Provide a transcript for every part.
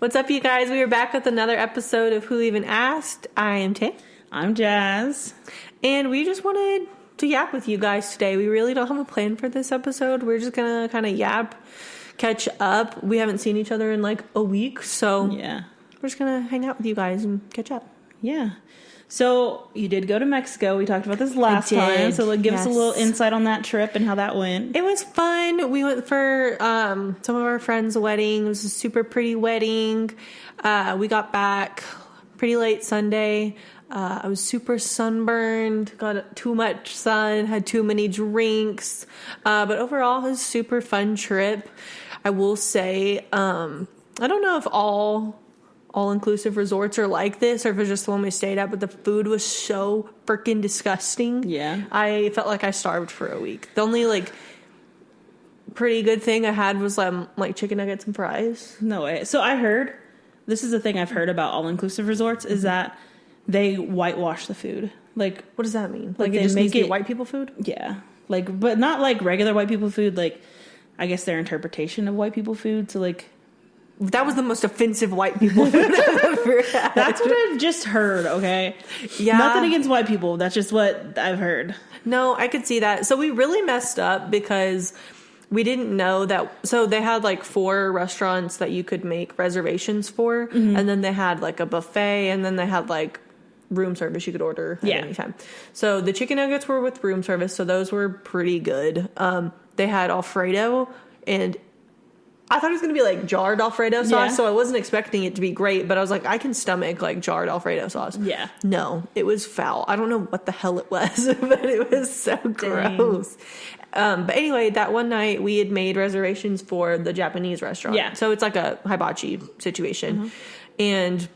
What's up, you guys? We are back with another episode of Who Even Asked. I am Tay. I'm Jazz. And we just wanted to yap with you guys today. We really don't have a plan for this episode. We're just going to kind of yap, catch up. We haven't seen each other in like a week, so Yeah. we're just going to hang out with you guys and catch up. Yeah. So you did go to Mexico. We talked about this last time. So like, give us a little insight on that trip and how that went. It was fun. We went for some of our friends' wedding. It was a super pretty wedding. We got back pretty late Sunday. I was super sunburned, got too much sun, had too many drinks. But overall, it was a super fun trip. I will say, I don't know if all-inclusive resorts are like this or if it's just the one we stayed at, but the food was so freaking disgusting. Yeah. I felt like I starved for a week. The only, like, pretty good thing I had was, like chicken nuggets and fries. No way. So I heard, this is the thing I've heard about all-inclusive resorts, is that they whitewash the food. Like, what does that mean? Like it they just make needs to be it white people food? Yeah. Like, but not like regular white people food. Like, I guess their interpretation of white people food. So like, that was the most offensive white people food I've ever had. that's what I've just heard, okay? Yeah. Nothing against white people. That's just what I've heard. No, I could see that. So we really messed up because we didn't know that. So they had like 4 restaurants that you could make reservations for. Mm-hmm. And then they had like a buffet. And then they had like room service you could order at any time. So the chicken nuggets were with room service. So those were pretty good. They had Alfredo, and I thought it was going to be like jarred Alfredo sauce. Yeah. So I wasn't expecting it to be great, but I was like, I can stomach like jarred Alfredo sauce. Yeah. No, it was foul. I don't know what the hell it was, but it was so gross. But anyway, that one night we had made reservations for the Japanese restaurant. Yeah. So it's like a hibachi situation. And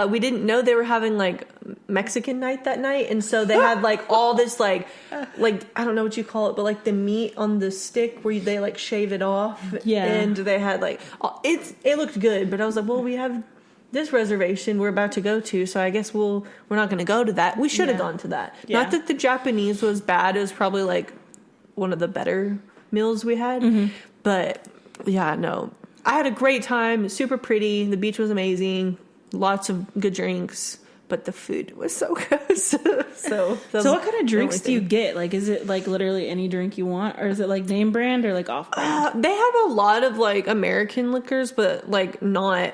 we didn't know they were having like Mexican night that night, and so they had like all this like I don't know what you call it, but like the meat on the stick where they like shave it off. Yeah. And they had like it looked good, but I was like, well, we have this reservation we're about to go to, so I guess we're not going to go to that. We should have gone to that. Yeah. Not that the Japanese was bad; it was probably like one of the better meals we had. But yeah, no, I had a great time. Super pretty. The beach was amazing. Lots of good drinks, but the food was so gross. So what kind of drinks do you get? Like, is it like literally any drink you want, or is it like name brand or like off brand? They have a lot of like American liquors, but like not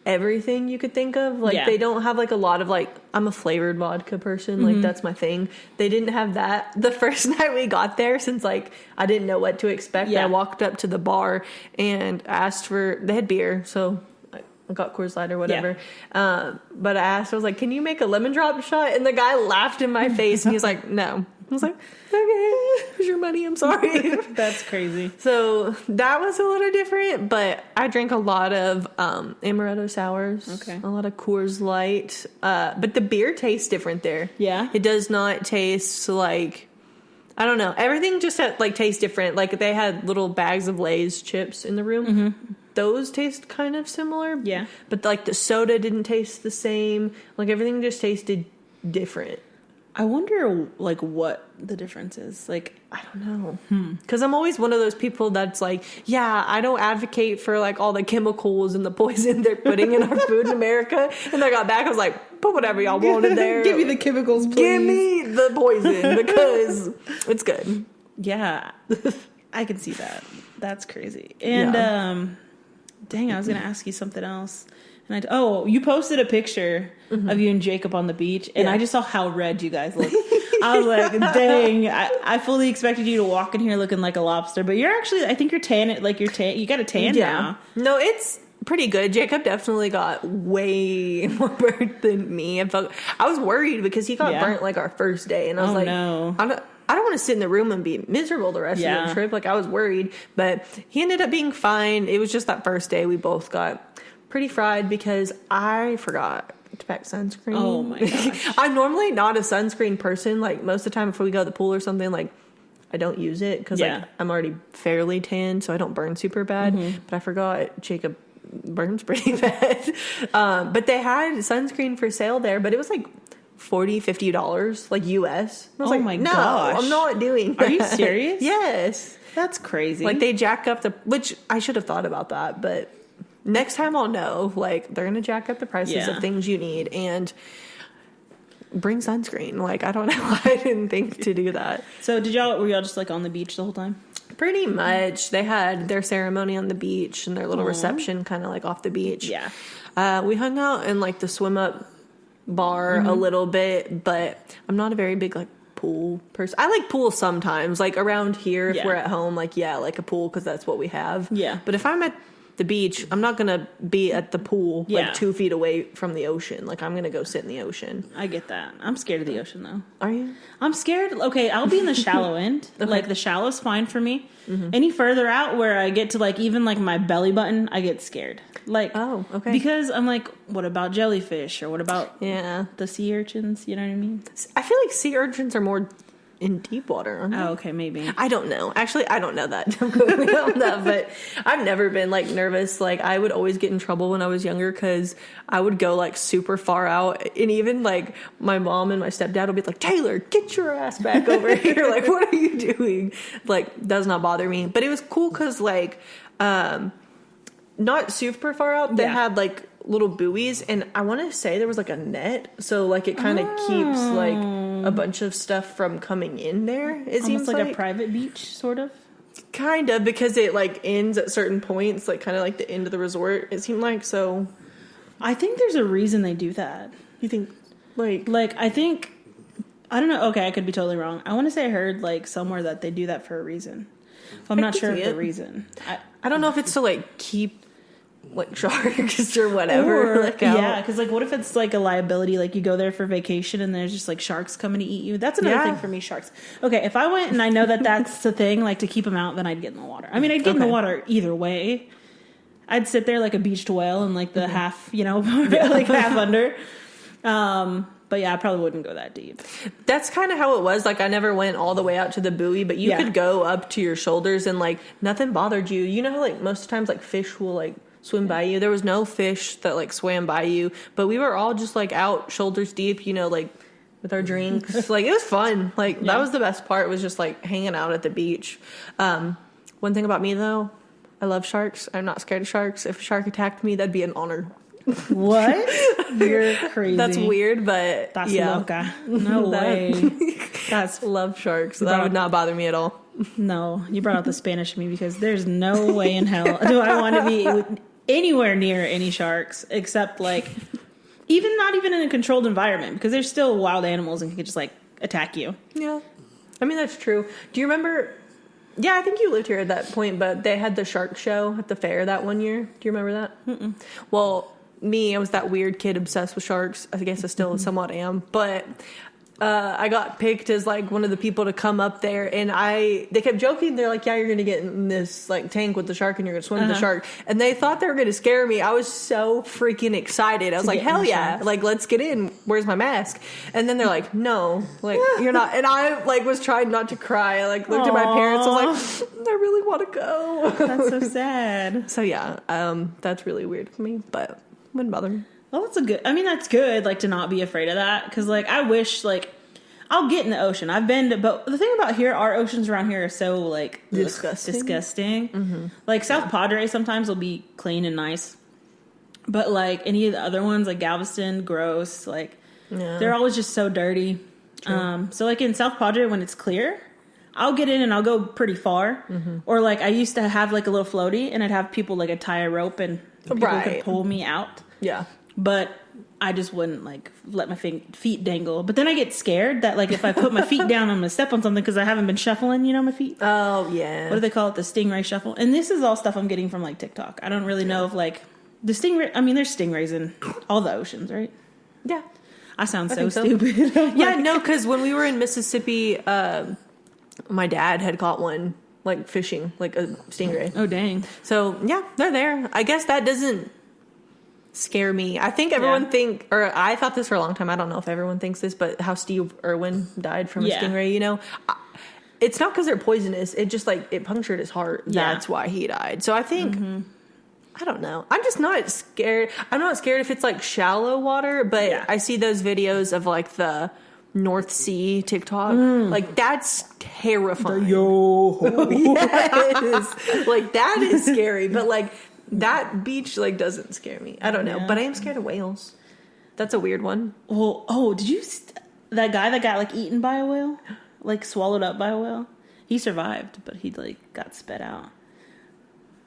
everything you could think of. Like they don't have like a lot of like, I'm a flavored vodka person. Like that's my thing. They didn't have that the first night we got there, since like I didn't know what to expect. I walked up to the bar and asked they had beer, so I got Coors Light or whatever. But I asked, I was like, can you make a lemon drop shot? And the guy laughed in my face and he was like, no. I was like, okay, here's your money. I'm sorry. That's crazy. So that was a little different, but I drank a lot of amaretto sours. Okay. A lot of Coors Light. But the beer tastes different there. Yeah. It does not taste like, I don't know. Everything just tastes different. Like they had little bags of Lay's chips in the room. Those taste kind of similar. Yeah. But like the soda didn't taste the same. Like everything just tasted different. I wonder like what the difference is. Like, I don't know. Because I'm always one of those people that's like, yeah, I don't advocate for like all the chemicals and the poison they're putting in our food in America. And I got back, I was like, put whatever y'all want in there. Give me the chemicals, please. Give me the poison because it's good. Yeah. I can see that. That's crazy. And dang, I was going to ask you something else. And you posted a picture of you and Jacob on the beach, and I just saw how red you guys look. I was like, dang, I fully expected you to walk in here looking like a lobster, but you're actually, I think you're tan, like you got a tan now. No, it's pretty good. Jacob definitely got way more burnt than me. I was worried because he got burnt like our first day, and I was like, no. I don't want to sit in the room and be miserable the rest of the trip. Like, I was worried, but he ended up being fine. It was just that first day we both got pretty fried because I forgot to pack sunscreen. Oh my gosh. I'm normally not a sunscreen person. Like, most of the time before we go to the pool or something, like, I don't use it because like I'm already fairly tan, so I don't burn super bad. But I forgot Jacob burns pretty bad. But they had sunscreen for sale there, but it was like $40-$50 like US. I was like, my no, gosh. I'm not doing that. Are you serious? Yes. That's crazy. Like they jack up which I should have thought about that, but next time I'll know. Like, they're gonna jack up the prices of things you need, and bring sunscreen. Like, I don't know why I didn't think to do that. So were y'all just like on the beach the whole time? Pretty much. They had their ceremony on the beach and their little reception kind of like off the beach. Yeah. We hung out in like the swim up bar a little bit, but I'm not a very big like pool person. I like pools sometimes, like around here if we're at home, like like a pool because that's what we have. Yeah. But if I'm at the beach, I'm not gonna be at the pool like 2 feet away from the ocean. Like, I'm gonna go sit in the ocean. I get that. I'm scared of the ocean though. Are you? I'm scared. Okay, I'll be in the shallow end. Okay. Like, the shallow's fine for me. Any further out where I get to like even like my belly button, I get scared. Like, oh, okay. Because I'm like, what about jellyfish or what about the sea urchins? You know what I mean? I feel like sea urchins are more in deep water, aren't they? Oh, okay, maybe. I don't know. Actually, I don't know that. Don't quote me on that, but I've never been like nervous. Like, I would always get in trouble when I was younger because I would go like super far out, and even like my mom and my stepdad would be like, "Taylor, get your ass back over here! Like, what are you doing?" Like, does not bother me. But it was cool because like, not super far out. They had like little buoys, and I want to say there was like a net, so like it kind of keeps like a bunch of stuff from coming in there. It seems like a private beach, sort of. Kind of, because it like ends at certain points, like kind of like the end of the resort. It seemed like. So I think there's a reason they do that. You think like I think, I don't know. Okay, I could be totally wrong. I want to say I heard like somewhere that they do that for a reason. I'm not sure of the reason. I don't know if it's to like keep like sharks or whatever. Or, yeah, because like, what if it's like a liability? Like, you go there for vacation and there's just like sharks coming to eat you. That's another thing for me. Sharks. Okay, if I went and I know that that's the thing, like to keep them out, then I'd get in the water. I mean, I'd get in the water either way. I'd sit there like a beached whale and like the half, like half under. But yeah, I probably wouldn't go that deep. That's kind of how it was. Like, I never went all the way out to the buoy, but you could go up to your shoulders and like nothing bothered you. You know how like most times like fish will like swim by you. There was no fish that like swam by you, but we were all just like out shoulders deep, like with our drinks. Like, it was fun. Like, that was the best part, was just like hanging out at the beach. One thing about me though, I love sharks. I'm not scared of sharks. If a shark attacked me, that'd be an honor. What? You're crazy. That's weird, but that's loca. No way. That's love sharks. So that would not bother me at all. No, you brought out the Spanish in me, because there's no way in hell do I want to be anywhere near any sharks, except like not even in a controlled environment, because there's still wild animals and can just like attack you. Yeah, I mean, that's true. Do you remember? Yeah, I think you lived here at that point, but they had the shark show at the fair that one year. Do you remember that? Mm-mm. Well, I was that weird kid obsessed with sharks. I guess I still somewhat am, but I got picked as like one of the people to come up there, and they kept joking. They're like, "Yeah, you're gonna get in this like tank with the shark, and you're gonna swim with the shark." And they thought they were gonna scare me. I was so freaking excited. I was like, "Hell yeah! Like, let's get in. Where's my mask?" And then they're like, "No, like you're not." And I like was trying not to cry. I like looked at my parents. I was like, "I really want to go." That's so sad. So yeah, that's really weird for me, but wouldn't bother me. Well, that's good, like, to not be afraid of that, because, like, I wish, like, I'll get in the ocean. I've been to, but the thing about here, our oceans around here are so, like, disgusting. Mm-hmm. Like, South Padre sometimes will be clean and nice, but, like, any of the other ones, like Galveston, gross, like, they're always just so dirty. So, like, in South Padre, when it's clear, I'll get in and I'll go pretty far. Mm-hmm. Or, like, I used to have, like, a little floaty, and I'd have people, like, tie a rope, and people could pull me out. Yeah. But I just wouldn't, like, let my feet dangle. But then I get scared that, like, if I put my feet down, I'm going to step on something, because I haven't been shuffling, my feet. Oh, yeah. What do they call it? The stingray shuffle. And this is all stuff I'm getting from, like, TikTok. I don't really know if, like, the stingray... I mean, there's stingrays in all the oceans, right? Yeah. I sound so stupid. Yeah, no, because when we were in Mississippi, my dad had caught one, like, fishing, like a stingray. Oh, dang. So, yeah, they're there. I guess that doesn't scare me. I think everyone I thought this for a long time. I don't know if everyone thinks this, but how Steve Irwin died from a stingray, it's not because they're poisonous. It just, like, it punctured his heart. Yeah. That's why he died. So I think, I don't know. I'm just not scared. I'm not scared if it's, like, shallow water, but I see those videos of, like, the North Sea TikTok. Like, that's terrifying. Yo. Yes. Like, that is scary. But, like, that beach like doesn't scare me. I don't know, but I am scared of whales. That's a weird one. Well, did you that guy that got like eaten by a whale, like swallowed up by a whale? He survived, but he like got spit out.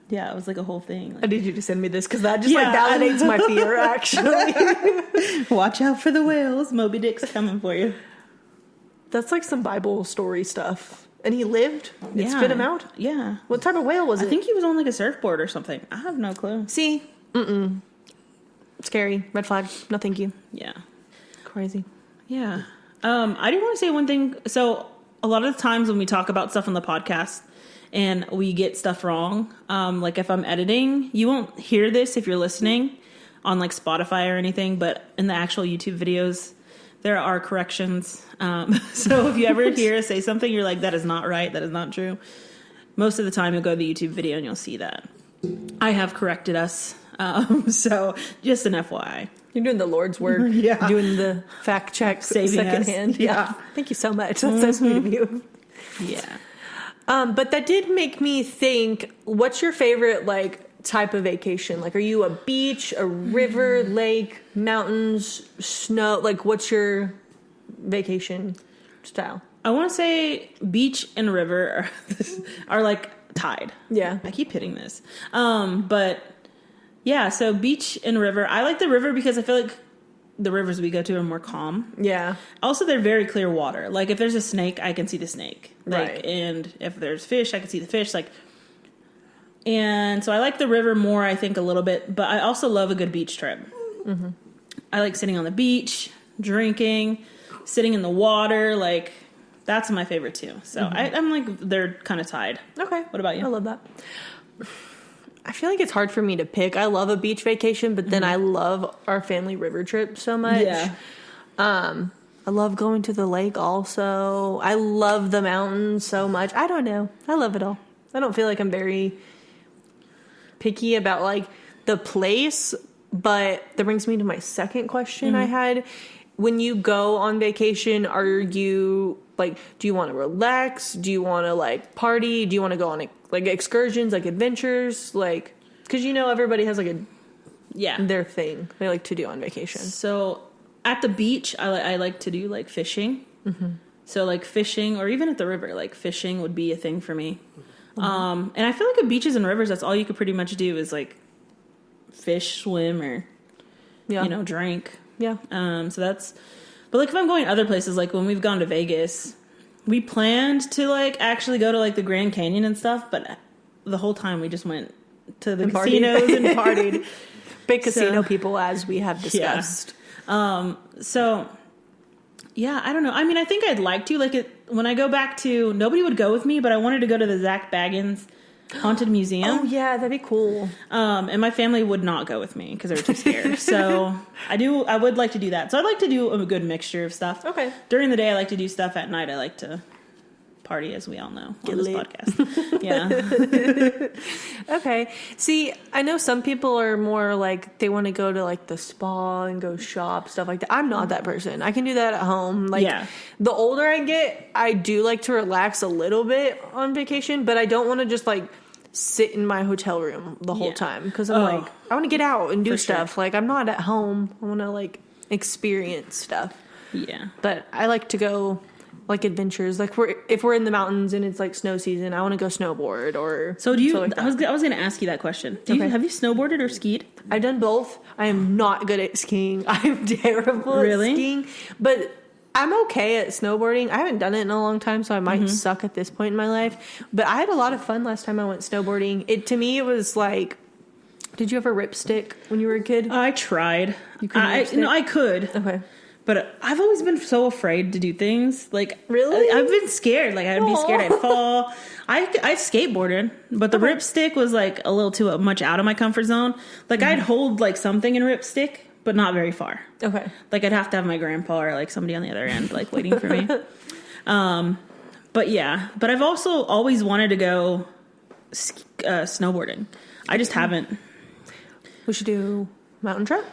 Yeah, it was like a whole thing. Like, I need you to send me this because that just like validates my fear. Actually, watch out for the whales. Moby Dick's coming for you. That's like some Bible story stuff. And he lived? It spit him out? Yeah. What type of whale was it? I think he was on like a surfboard or something. I have no clue. See? Scary. Red flag. No thank you. Yeah. Crazy. Yeah. I do want to say one thing. So a lot of the times when we talk about stuff on the podcast and we get stuff wrong, like if I'm editing, you won't hear this if you're listening on like Spotify or anything, but in the actual YouTube videos, there are corrections. So if you ever hear us say something, you're like, that is not right. That is not true. Most of the time you'll go to the YouTube video and you'll see that. I have corrected us. So just an FYI. You're doing the Lord's work. Yeah. Doing the fact check secondhand. Yeah. Thank you so much. That's so sweet of you. Yeah. But that did make me think, what's your favorite like type of vacation? Like, are you a beach, a river, lake, mountains, snow? Like, what's your vacation style? I want to say beach and river are like tied. Yeah. I keep hitting this. But yeah, so beach and river. I like the river because I feel like the rivers we go to are more calm. Yeah. Also, they're very clear water. Like, if there's a snake, I can see the snake. Like, right. And if there's fish, I can see the fish. Like, and so I like the river more, I think, a little bit. But I also love a good beach trip. Mm-hmm. I like sitting on the beach, drinking, sitting in the water. Like, that's my favorite, too. So I'm like, they're kind of tied. Okay. What about you? I love that. I feel like it's hard for me to pick. I love a beach vacation, but then I love our family river trip so much. Yeah. I love going to the lake also. I love the mountains so much. I don't know. I love it all. I don't feel like I'm very picky about like the place, but that brings me to my second question I had. When you go on vacation, are you like, do you want to relax? Do you want to like party? Do you want to go on like excursions, like adventures? Like, because you know everybody has like their thing they like to do on vacation. So at the beach, I like to do like fishing. Mm-hmm. So like fishing, or even at the river, like fishing would be a thing for me. Mm-hmm. And I feel like at beaches and rivers, that's all you could pretty much do is like fish, swim, or drink. Yeah. So that's, but like if I'm going other places, like when we've gone to Vegas, we planned to like actually go to like the Grand Canyon and stuff, but the whole time we just went to the casinos and partied. Big casino people, as we have discussed. Yeah. So yeah, I don't know. I mean, I think I'd like to, like when I go back to, nobody would go with me, but I wanted to go to the Zach Baggins Haunted Museum. Oh yeah, that'd be cool. And my family would not go with me because they were too scared. So I would like to do that. So I'd like to do a good mixture of stuff. Okay. During the day, I like to do stuff. At night, I like to party, as we all know, on this podcast. Yeah. Okay. See, I know some people are more like they want to go to like the spa and go shop, stuff like that. I'm not that person. I can do that at home. Like the older I get, I do like to relax a little bit on vacation, but I don't want to just like sit in my hotel room the whole time because I'm like, I want to get out and do stuff. Sure. Like I'm not at home. I want to like experience stuff. Yeah. But I like to go like adventures, like if we're in the mountains and it's like snow season, I want to go snowboard or. So do you? Like I was going to ask you that question. Have you snowboarded or skied? I've done both. I am not good at skiing. I'm terrible at skiing, but I'm okay at snowboarding. I haven't done it in a long time, so I might suck at this point in my life. But I had a lot of fun last time I went snowboarding. To me, it was like. Did you ever rip stick when you were a kid? I tried. You couldn't rip stick? No, I could. Okay. But I've always been so afraid to do things. Like, really? I've been scared. Like, I'd be scared I'd fall. I skateboarded, but the ripstick was, like, a little too much out of my comfort zone. Like, I'd hold, like, something in ripstick, but not very far. Okay. Like, I'd have to have my grandpa or, like, somebody on the other end, like, waiting for me. But, yeah. But I've also always wanted to go snowboarding. I just haven't. We should do mountain trip.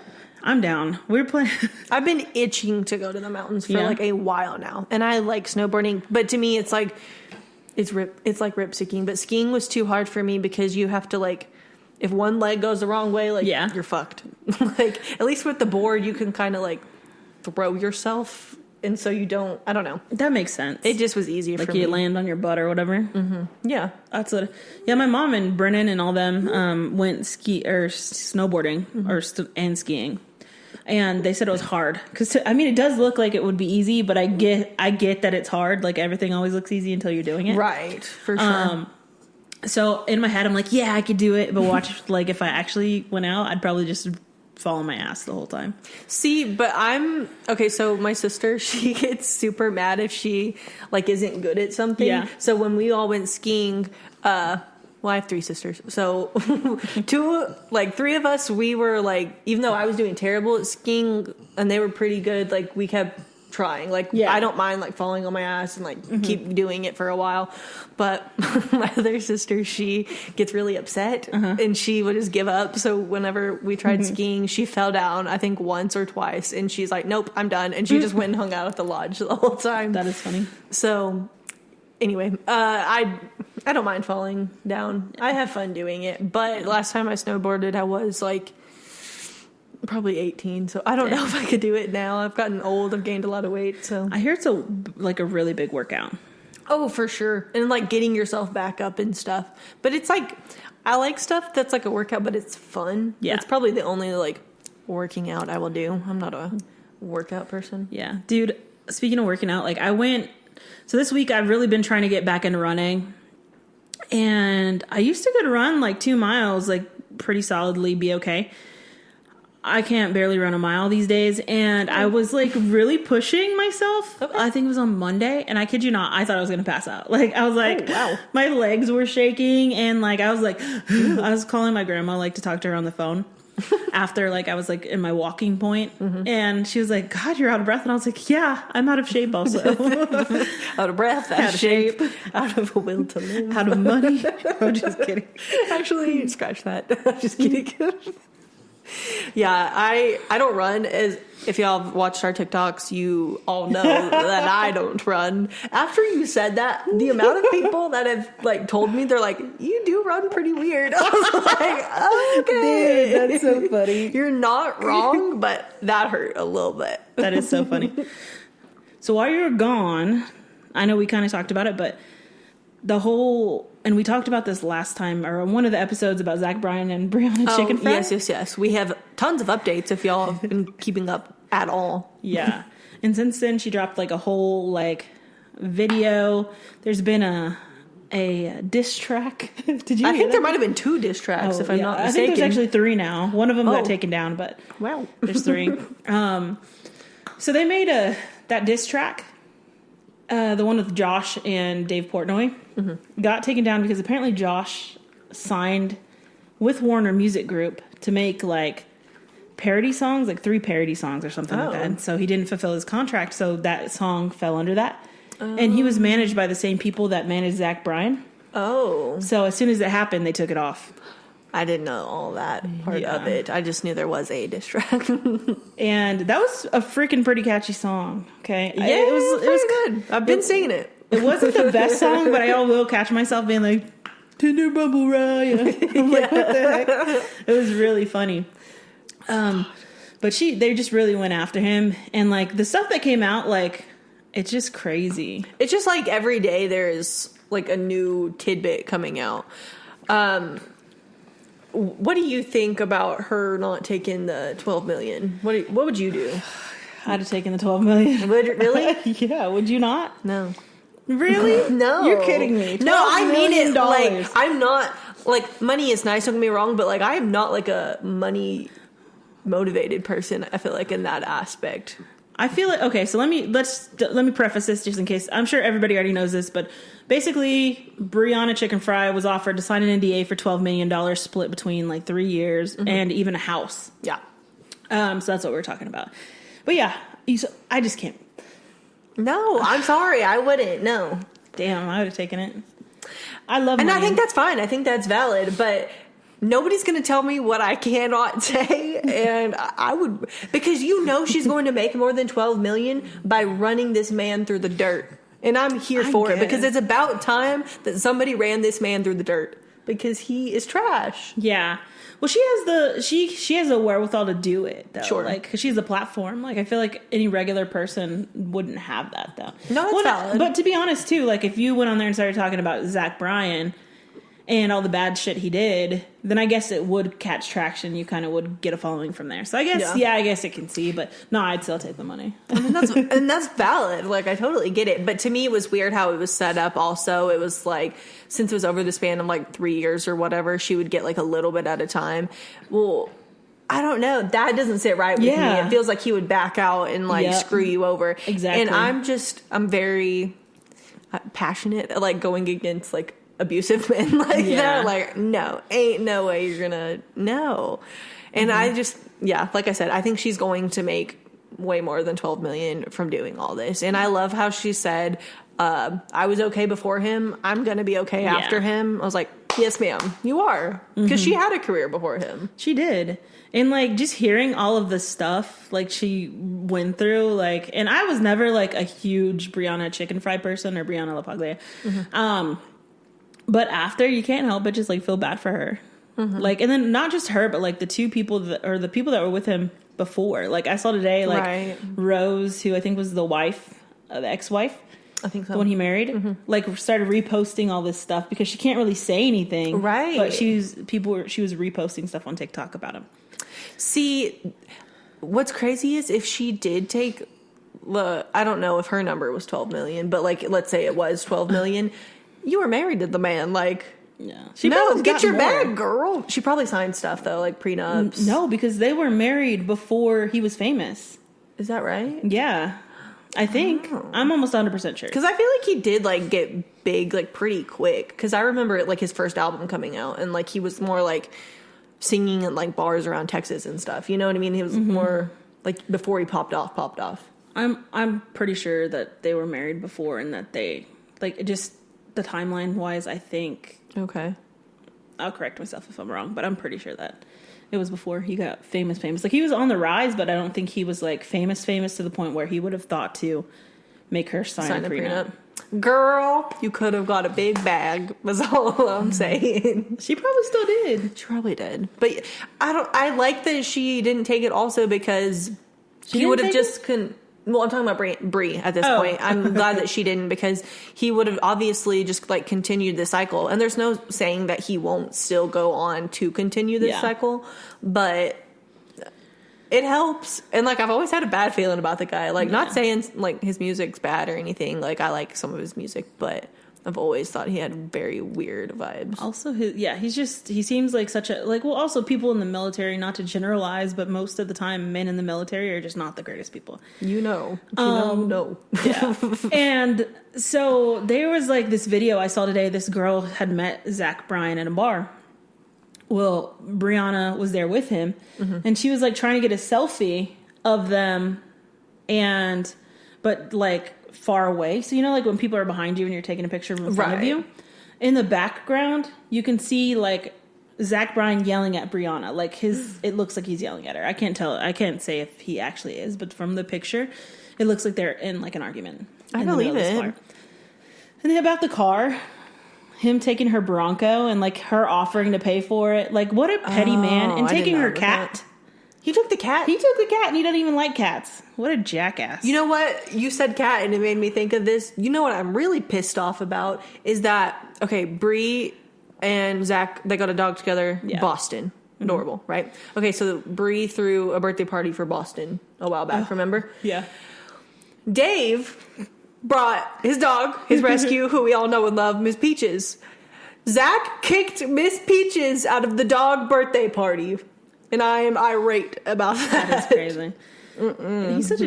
I'm down. We're playing. I've been itching to go to the mountains for like a while now, and I like snowboarding. But to me, it's like rip sticking. But skiing was too hard for me because you have to like. if one leg goes the wrong way, like, you're fucked. Like, at least with the board, you can kind of, like, throw yourself, and so you don't, I don't know. That makes sense. It just was easier for me. Like, you land on your butt or whatever. Mm-hmm. Yeah. That's what, my mom and Brennan and all them went snowboarding and skiing. And they said it was hard. Because, I mean, it does look like it would be easy, but I get that it's hard. Like, everything always looks easy until you're doing it. Right. For sure. So, in my head, I'm like, yeah, I could do it. But watch, like, if I actually went out, I'd probably just fall on my ass the whole time. See, but okay, so my sister, she gets super mad if she, like, isn't good at something. Yeah. So when we all went skiing, well, I have 3 sisters. So 3 of us, we were like, even though I was doing terrible at skiing and they were pretty good, like, we kept trying. Like, I don't mind, like, falling on my ass and, like, keep doing it for a while. But my other sister, she gets really upset and she would just give up. So whenever we tried skiing, she fell down, I think once or twice. And she's like, nope, I'm done. And she just went and hung out at the lodge the whole time. That is funny. So anyway, I don't mind falling down. I have fun doing it. But last time I snowboarded, I was like probably 18. So I don't know if I could do it now. I've gotten old. I've gained a lot of weight. So I hear it's a really big workout. Oh, for sure. And like getting yourself back up and stuff. But it's like, I like stuff that's like a workout, but it's fun. Yeah. It's probably the only like working out I will do. I'm not a workout person. Yeah. Dude, speaking of working out, like so this week I've really been trying to get back into running. And I used to go to run like 2 miles, like pretty solidly, be okay. I can't barely run a mile these days. And I was like really pushing myself. Okay. I think it was on Monday. And I kid you not, I thought I was going to pass out. Like, I was like, wow, my legs were shaking. And like, I was like, I was calling my grandma, like to talk to her on the phone after like, I was like in my walking point. And she was like, God, you're out of breath. And I was like, yeah, I'm out of shape also. Out of breath, out of shape, out of a will to live. Out of money. I'm just kidding. Actually, scratch that. I'm just kidding. Yeah, I don't run. As if y'all have watched our TikToks, you all know that I don't run. After you said that, the amount of people that have like told me, they're like, you do run pretty weird. I was like, okay. Dude, that's so funny. You're not wrong, but that hurt a little bit. That is so funny. So while you were gone, I know we kind of talked about it, but and we talked about this last time, or one of the episodes about Zach Bryan and Brianna Chicken Fry. Yes. We have tons of updates if y'all have been keeping up at all. Yeah. And since then, she dropped like a whole like video. There's been a diss track. Did you? I think there might have been 2 diss tracks, if I'm not mistaken. I think there's actually 3 now. One of them got taken down, but wow, there's 3. So they made that diss track. The one with Josh and Dave Portnoy got taken down because apparently Josh signed with Warner Music Group to make like parody songs, like 3 parody songs or something like that. And so he didn't fulfill his contract, so that song fell under that. And he was managed by the same people that managed Zach Bryan. Oh. So as soon as it happened, they took it off. I didn't know all that part of it. I just knew there was a diss track. And that was a freaking pretty catchy song. Okay. Yeah, it was good. I've been singing it. It wasn't the best song, but I will catch myself being like, Tinder Bumble Raya. I'm like, what the heck? It was really funny. But they just really went after him. And like the stuff that came out, like, it's just crazy. It's just like every day there's like a new tidbit coming out. What do you think about her not taking the $12 million? What would you do? I'd have taken the $12 million. Really? Yeah. Would you not? No. Really? No. You're kidding me. No, I mean it. Like, I'm not like, money is nice. Don't get me wrong, but like, I am not like a money motivated person. I feel like in that aspect. I feel like, okay, so let me preface this just in case. I'm sure everybody already knows this, but basically Brianna Chicken Fry was offered to sign an NDA for $12 million split between like 3 years and even a house. Yeah. So that's what we're talking about. But yeah, I just can't. No, I'm sorry. I wouldn't. No. Damn, I would have taken it. I love and money. I think that's fine. I think that's valid, but nobody's going to tell me what I cannot say. And I would, because she's going to make more than $12 million by running this man through the dirt. And I'm here for it because it's about time that somebody ran this man through the dirt. because he is trash. Yeah. Well, she has she has a wherewithal to do it, though. Sure. Like, 'cause she has a platform. Like, I feel like any regular person wouldn't have that, though. No, it's valid. But to be honest, too, like, if you went on there and started talking about Zach Bryan and all the bad shit he did, then I guess it would catch traction. You kind of would get a following from there. So I guess, I guess it can see, but no, I'd still take the money. I mean, that's valid. Like, I totally get it. But to me, it was weird how it was set up also. It was like, since it was over the span of like 3 years or whatever, she would get like a little bit at a time. Well, I don't know. That doesn't sit right with me. It feels like he would back out and like screw you over. Exactly. And I'm very passionate, like going against like abusive men like that. Like, no, ain't no way you're gonna and I just like I said, I think she's going to make way more than 12 million from doing all this. And I love how she said, I was okay before him, I'm gonna be okay after him. I was like, yes ma'am, you are, because she had a career before him. She did. And like just hearing all of the stuff like she went through, like, and I was never like a huge Brianna chicken fry person or Brianna LaPaglia. But after, you can't help but just like feel bad for her. Like, and then not just her, but like the two people that were with him before. Like, I saw today, like Rose, who I think was the wife, the ex-wife. I think so. The one he married, like, started reposting all this stuff because she can't really say anything. Right. But she was reposting stuff on TikTok about him. See, what's crazy is if she did take I don't know if her number was 12 million, but like, let's say it was 12 million. You were married to the man, like, she get your bag, girl. She probably signed stuff though, like prenups. No, because they were married before he was famous. Is that right? Yeah, I think. I'm almost 100% sure. Because I feel like he did like get big like pretty quick. Because I remember like his first album coming out, and like he was more like singing at like bars around Texas and stuff. You know what I mean? He was more like before he popped off. I'm pretty sure that they were married before, and that they like just. The timeline wise, I think. Okay. I'll correct myself if I'm wrong, but I'm pretty sure that it was before he got famous. Like, he was on the rise, but I don't think he was like famous to the point where he would have thought to make her sign a prenup. Girl, you could have got a big bag, was all I'm saying. She probably still did. She probably did. But I like that she didn't take it also because he would have just well, I'm talking about Brie at this point. I'm glad that she didn't, because he would have obviously just like continued the cycle. And there's no saying that he won't still go on to continue this cycle, but it helps. And like, I've always had a bad feeling about the guy. Like, not saying like his music's bad or anything. Like, I like some of his music, but I've always thought he had very weird vibes. Also, he seems like such a, like, well, also people in the military, not to generalize, but most of the time men in the military are just not the greatest people. No. Yeah. And so there was like this video I saw today. This girl had met Zach Bryan in a bar. Well, Brianna was there with him, and she was like trying to get a selfie of them, but like far away. So, you know, like when people are behind you and you're taking a picture in front of you, in the background, you can see like Zach Bryan yelling at Brianna. Like it looks like he's yelling at her. I can't tell. I can't say if he actually is, but from the picture, it looks like they're in like an argument. I believe it. And then about the car, him taking her Bronco and like her offering to pay for it. Like, what a petty man. And taking her cat. He took the cat? He took the cat, and he doesn't even like cats. What a jackass. You know what? You said cat, and it made me think of this. You know what I'm really pissed off about is that, okay, Brie and Zach, they got a dog together. Yeah. Boston. Adorable, right? Okay, so Brie threw a birthday party for Boston a while back, remember? Yeah. Dave brought his dog, his rescue, who we all know and love, Miss Peaches. Zach kicked Miss Peaches out of the dog birthday party. And I am irate about that. That is crazy. He's such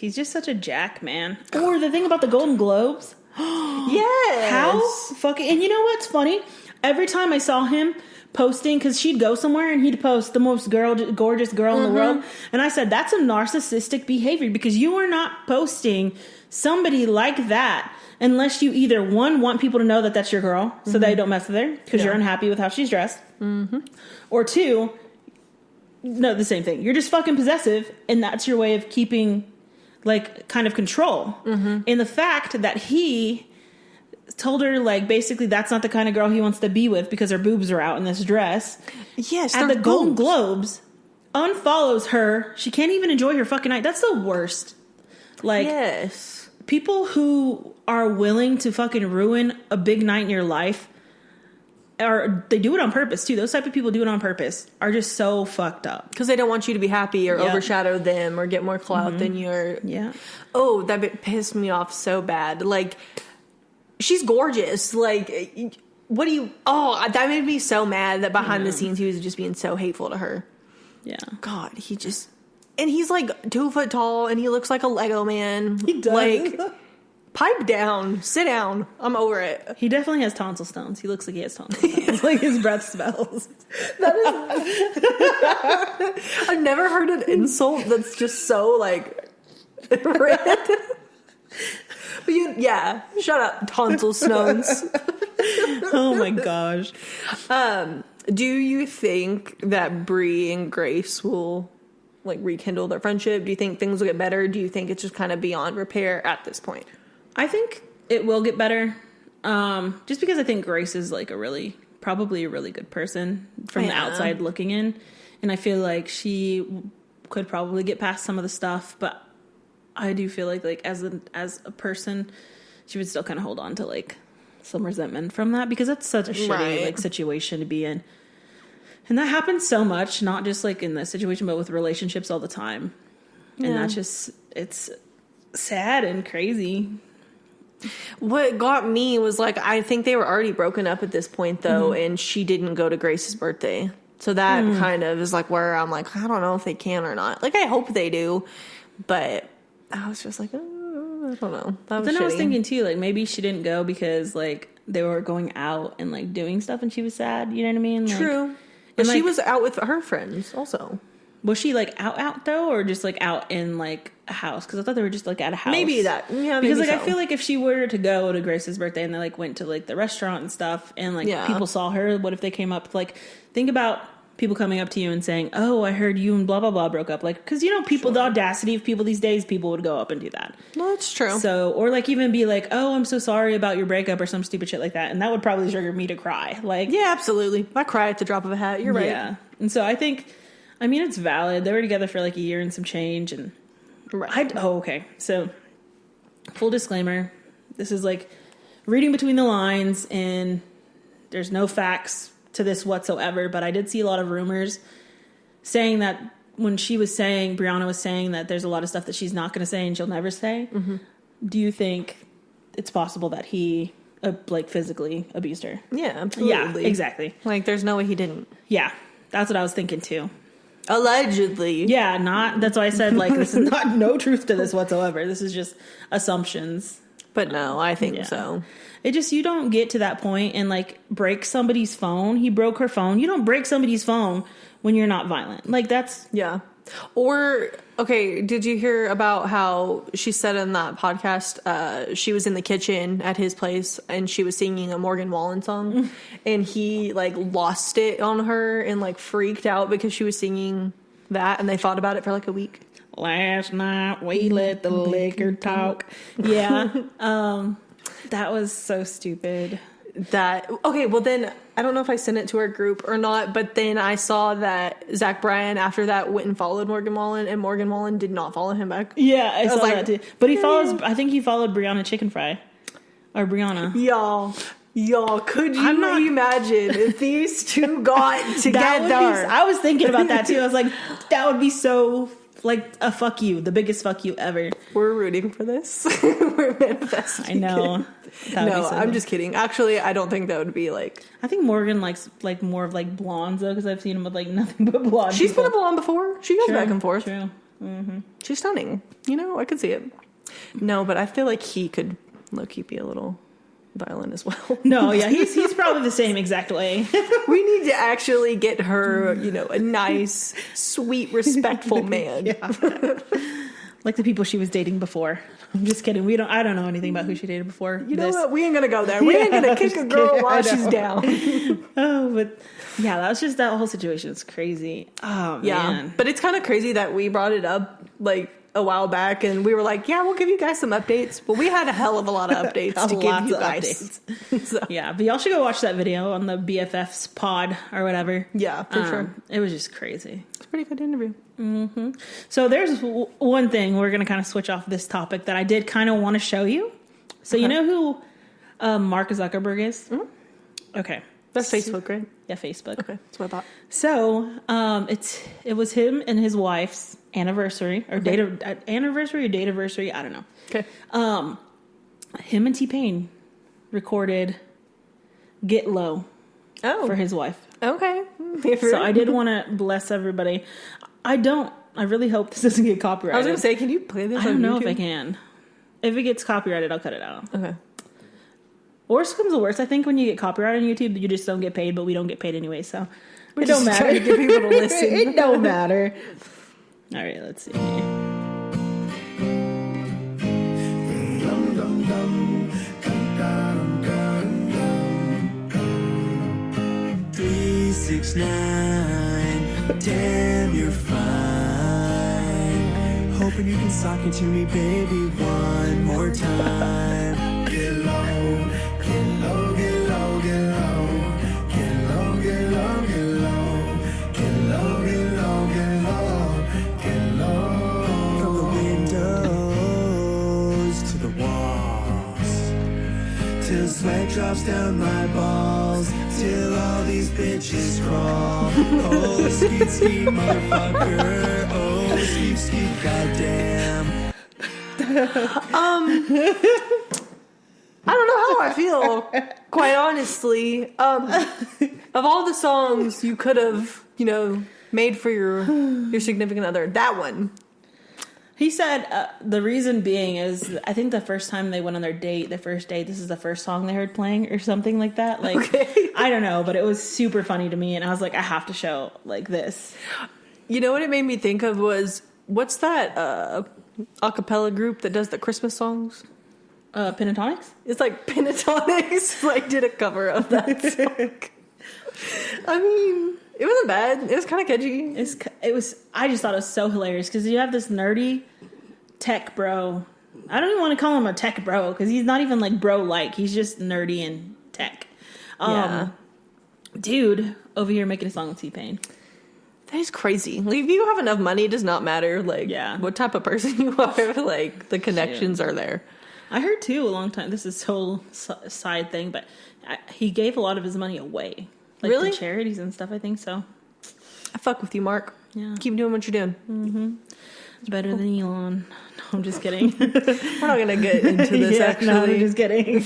he's just such a jack, man. Or the thing about the Golden Globes. Yes. How fucking... And you know what's funny? Every time I saw him posting, because she'd go somewhere and he'd post the most gorgeous girl in the world. And I said, that's a narcissistic behavior, because you are not posting somebody like that unless you either, one, want people to know that that's your girl so they don't mess with her because you're unhappy with how she's dressed. Or two... No, the same thing. You're just fucking possessive, and that's your way of keeping, like, kind of control. And the fact that he told her, like, basically that's not the kind of girl he wants to be with because her boobs are out in this dress. Yes, at the Golden Globes, unfollows her. She can't even enjoy her fucking night. That's the worst. Like, yes. People who are willing to fucking ruin a big night in your life, or they do it on purpose too. Those type of people do it on purpose, are just so fucked up. Because they don't want you to be happy or overshadow them or get more clout than you're. Yeah. Oh, that pissed me off so bad. Like, she's gorgeous. Like, what do you... Oh, that made me so mad that behind the scenes he was just being so hateful to her. Yeah. God, he just... And he's like 2 foot tall and he looks like a Lego man. He does. Like, pipe down. Sit down. I'm over it. He definitely has tonsil stones. He looks like he has tonsil stones. Like his breath smells. I've never heard an insult that's just so, like, red. But yeah, shut up, tonsil stones. Oh my gosh. Do you think that Brie and Grace will, like, rekindle their friendship? Do you think things will get better? Do you think it's just kind of beyond repair at this point? I think it will get better. Just because I think Grace is, like, probably a really good person from the outside looking in. And I feel like she could probably get past some of the stuff, but I do feel like as a person, she would still kind of hold on to, like, some resentment from that, because that's such a shitty like situation to be in. And that happens so much, not just like in this situation, but with relationships all the time. Yeah. And that's just, it's sad and crazy. What got me was, like, I think they were already broken up at this point, though, and she didn't go to Grace's birthday. So that kind of is, like, where I'm like, I don't know if they can or not. Like, I hope they do, but I was just like, oh, I don't know. That was then shitty. I was thinking, too, like, maybe she didn't go because, like, they were going out and, like, doing stuff and she was sad. You know what I mean? Like, true. But she was out with her friends also. Was she, like, out though, or just, like, out in, like, a house? Because I thought they were just, like, at a house. Maybe that. Yeah, because, like, I feel like if she were to go to Grace's birthday and they, like, went to, like, the restaurant and stuff and, like, people saw her, what if they came up, like, think about people coming up to you and saying, oh, I heard you and blah, blah, blah broke up. Like, because, you know, people, the audacity of people these days, people would go up and do that. No, that's true. So, or, like, even be like, oh, I'm so sorry about your breakup or some stupid shit like that. And that would probably trigger me to cry. Like, yeah, absolutely. I cry at the drop of a hat. You're right. Yeah. And so I think, I mean, it's valid. They were together for like a year and some change. And okay. So, full disclaimer, this is like reading between the lines, and there's no facts to this whatsoever. But I did see a lot of rumors saying that when Brianna was saying that there's a lot of stuff that she's not going to say and she'll never say. Mm-hmm. Do you think it's possible that he like physically abused her? Yeah, absolutely. Yeah, exactly. Like, there's no way he didn't. Yeah, that's what I was thinking too. Allegedly. Yeah, that's why I said, like, this is no truth to this whatsoever. This is just assumptions. But no, I think so. It just, you don't get to that point and, like, break somebody's phone. He broke her phone. You don't break somebody's phone when you're not violent. Like, that's... Yeah. Or, okay, did you hear about how she said in that podcast, she was in the kitchen at his place and she was singing a Morgan Wallen song and he, like, lost it on her and, like, freaked out because she was singing that, and they thought about it for, like, a week. Last night we let the liquor talk. Yeah. That was so stupid. Okay, well then, I don't know if I sent it to our group or not, but then I saw that Zach Bryan after that went and followed Morgan Wallen, and Morgan Wallen did not follow him back. Yeah, I saw that too. But I think he followed Brianna Chicken Fry. Or Brianna. Y'all, could you imagine if these two got together? I was thinking about that too. I was like, that would be so... like a fuck you, the biggest fuck you ever. We're rooting for this. We're manifesting. I know. No, I'm just kidding. Actually, I don't think that would be like... I think Morgan likes like more of like blondes though, because I've seen him with like nothing but blonde. She's been a blonde before. She goes back and forth. True. Mm-hmm. She's stunning. You know, I could see it. No, but I feel like he could low-key be a little violent as well. No, yeah, he's probably the same exact way. We need to actually get her, you know, a nice, sweet, respectful man. Yeah. Like the people she was dating before. I'm just kidding. I don't know anything about who she dated before. You know what? We ain't gonna go there. We ain't gonna kick a girl while she's down. But yeah, that was just, that whole situation is crazy. Oh, yeah. man. But it's kind of crazy that we brought it up like a while back, and we were like, yeah, we'll give you guys some updates. But we had a hell of a lot of updates to give you guys. So. Yeah, but y'all should go watch that video on the BFFs pod or whatever. Yeah, for sure. It was just crazy. It's a pretty good interview. Mm-hmm. So there's one thing, we're going to kind of switch off this topic that I did kind of want to show you. So you know who Mark Zuckerberg is? Mm-hmm. Okay. That's Facebook, right? Yeah, Facebook. Okay, that's what I thought. So it was him and his wife's anniversary or date anniversary, I don't know. Okay. Him and T-Pain recorded Get Low for his wife. Okay. So I did want to bless everybody. I really hope this doesn't get copyrighted. I was going to say, can you play this on YouTube? I don't know if I can. If it gets copyrighted, I'll cut it out. Okay. Worst comes to worst, I think when you get copyrighted on YouTube, you just don't get paid, but we don't get paid anyway, so it don't matter. To get people to listen. It don't matter. All right, let's see here. 369, damn, you're fine. Hoping you can sock it to me, baby, one more time. Get low, get low, get low, get low. Get low, get low, get low. Get low, get low, get low. Get low. From the windows to the walls, till sweat drops down my balls, till all these bitches crawl. Oh, skeet, skeet, motherfucker. Oh, skeet, skeet, goddamn. I don't know how I feel, quite honestly. Of all the songs you could have, made for your significant other, that one. He said the reason being is I think the first time they went on their first date, this is the first song they heard playing or something like that. Like, okay. I don't know, but it was super funny to me, and I was like, I have to show like this. You know what it made me think of was, what's that a cappella group that does the Christmas songs? Pentatonix? It's like Pentatonix like did a cover of that song. I mean, it wasn't bad. It was kind of catchy. It was. I just thought it was so hilarious because you have this nerdy tech bro. I don't even want to call him a tech bro because he's not even like bro-like. He's just nerdy and tech. Yeah. Dude over here making a song with T-Pain. That is crazy. Like, if you have enough money, it does not matter. Like, what type of person you are. Like, the connections are there. I heard too a long time. This is a whole side thing, but he gave a lot of his money away, like really? to charities and stuff. I think so. I fuck with you, Mark. Yeah, keep doing what you're doing. Mm-hmm. It's better than Elon. No, I'm just kidding. We're not gonna get into this. Actually, no, I'm just kidding.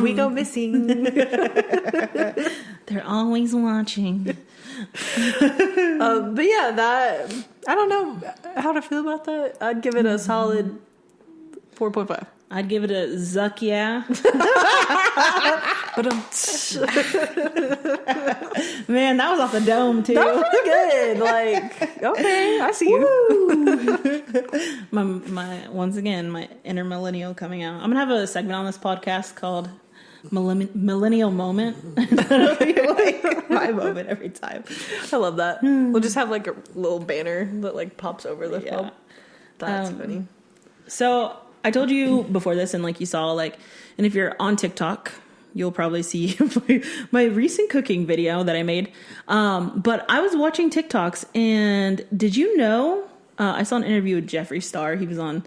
We go missing. They're always watching. But yeah, that I don't know how to feel about that. I'd give it a solid 4.5. I'd give it a Zuck, yeah. But man, that was off the dome too. That was pretty good. Like, okay, I see you. my once again, my inner millennial coming out. I'm gonna have a segment on this podcast called Millennial Moment. That'll be like my moment every time. I love that. We'll just have like a little banner that like pops over the top. That's funny. So I told you before this, and like you saw, like, and if you're on TikTok, you'll probably see my recent cooking video that I made. But I was watching TikToks, and did you know, I saw an interview with Jeffree Star. He was on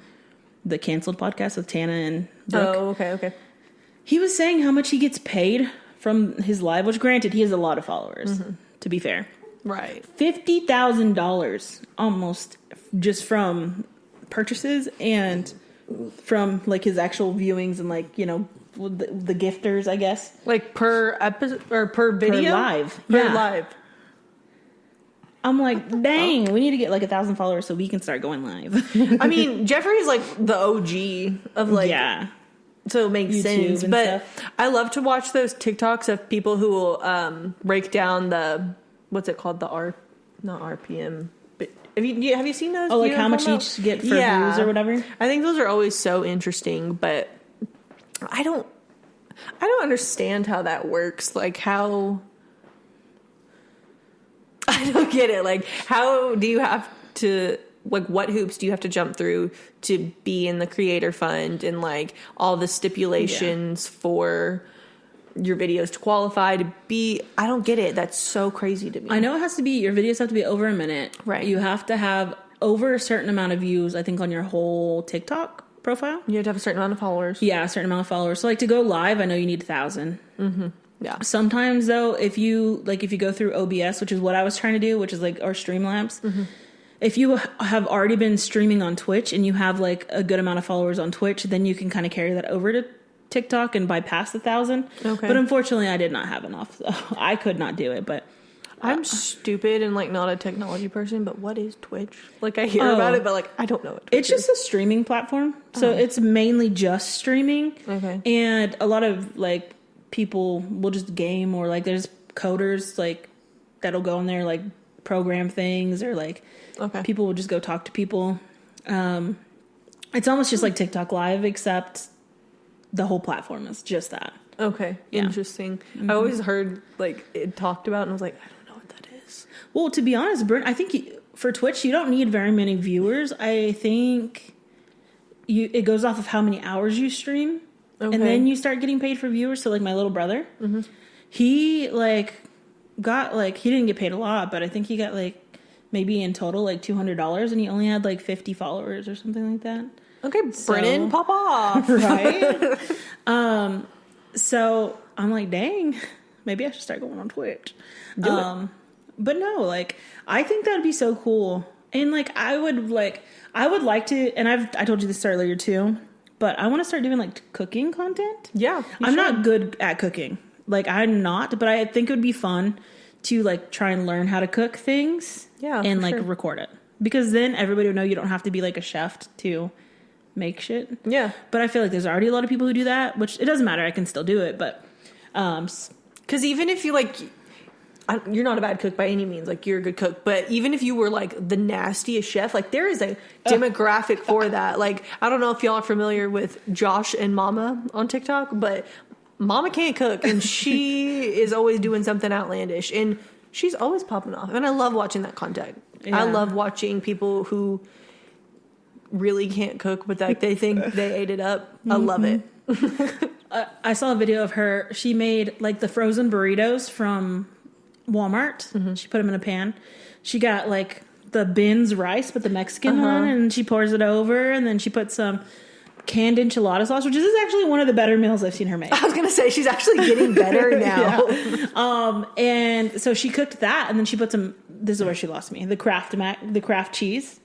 the Canceled podcast with Tana and Brooke. Oh, okay. He was saying how much he gets paid from his live, which granted, he has a lot of followers, to be fair. Right. $50,000 almost just from purchases and from like his actual viewings and like, the gifters, I guess. Like per episode or per video? Live. Live. I'm like, dang, we need to get like 1,000 followers so we can start going live. I mean, Jeffree is like the OG of like, so it makes YouTube sense. But stuff. I love to watch those TikToks of people who will break down the, what's it called? Not RPM. But have you seen those? Oh, like how much each get for views or whatever? I think those are always so interesting, but I don't understand how that works. Like how I don't get it. Like how do you have to like what hoops do you have to jump through to be in the creator fund, and like all the stipulations for your videos to qualify to be. I don't get it. That's so crazy to me. I know it has to be, your videos have to be over a minute. Right. You have to have over a certain amount of views, I think, on your whole TikTok profile. You have to have a certain amount of followers. Yeah, a certain amount of followers. So like to go live, I know you need 1,000. Yeah. Sometimes though, if you go through OBS, which is what I was trying to do, which is like our Streamlabs, if you have already been streaming on Twitch and you have like a good amount of followers on Twitch, then you can kind of carry that over to TikTok and bypass 1,000. Okay. But unfortunately, I did not have enough. So I could not do it, but I'm stupid and like not a technology person, but what is Twitch? Like I hear about it, but like I don't know what Twitch it's just a streaming platform. So it's mainly just streaming. Okay. And a lot of like people will just game, or like there's coders like that'll go in there like program things, or like people will just go talk to people. It's almost just like TikTok Live, except the whole platform is just that. Okay. Yeah. Interesting. I always heard like it talked about and I was like, I don't know what that is. Well, to be honest, Brent, I think for Twitch, you don't need very many viewers. I think it goes off of how many hours you stream. Okay. And then you start getting paid for viewers. So like my little brother, he like got like, he didn't get paid a lot, but I think he got like maybe in total like $200, and he only had like 50 followers or something like that. Okay, Brennan, pop off. Right? So I'm like, dang, maybe I should start going on Twitch. Do it. But no, like, I think that'd be so cool. And like, I would like to, and I told you this earlier too, but I want to start doing like cooking content. Yeah. I'm not good at cooking. Like I'm not, but I think it would be fun to like try and learn how to cook things. Yeah, and for like sure. record it, because then everybody would know you don't have to be like a chef to make shit. Yeah. But I feel like there's already a lot of people who do that, which it doesn't matter. I can still do it, but Because even if you like, you're not a bad cook by any means, like you're a good cook, but even if you were like the nastiest chef, like there is a demographic for that. Like, I don't know if y'all are familiar with Josh and Mama on TikTok, but Mama can't cook and she is always doing something outlandish and she's always popping off. And I love watching that content. Yeah. I love watching people who really can't cook, but like they think they ate it up. I love it. I saw a video of her. She made like the frozen burritos from Walmart. She put them in a pan. She got like the Ben's rice, but the Mexican one, and she pours it over, and then she put some canned enchilada sauce, which is actually one of the better meals I've seen her make. I was gonna say she's actually getting better now. And so she cooked that, and then she put some. This is where she lost me. The Kraft cheese.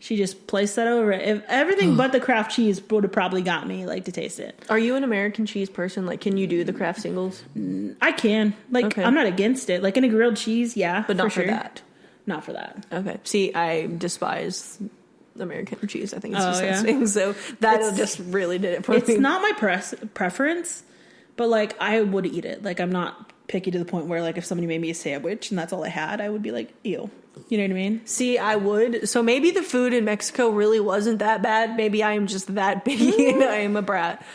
She just placed that over it. If everything but the Kraft cheese would have probably got me like to taste it. Are you an American cheese person? Like, can you do the Kraft singles? I can. Like, Okay. I'm not against it. Like in a grilled cheese, yeah, But not for sure. that. Not for that. Okay. See, I despise American cheese. I think it's Oh, yeah. disgusting. So that just really did it for me. It's not my preference, but like I would eat it. Like I'm not picky to the point where like if somebody made me a sandwich and that's all I had, I would be like, ew. You know what I mean? See, I would. So maybe the food in Mexico really wasn't that bad. Maybe I am just that picky and I am a brat.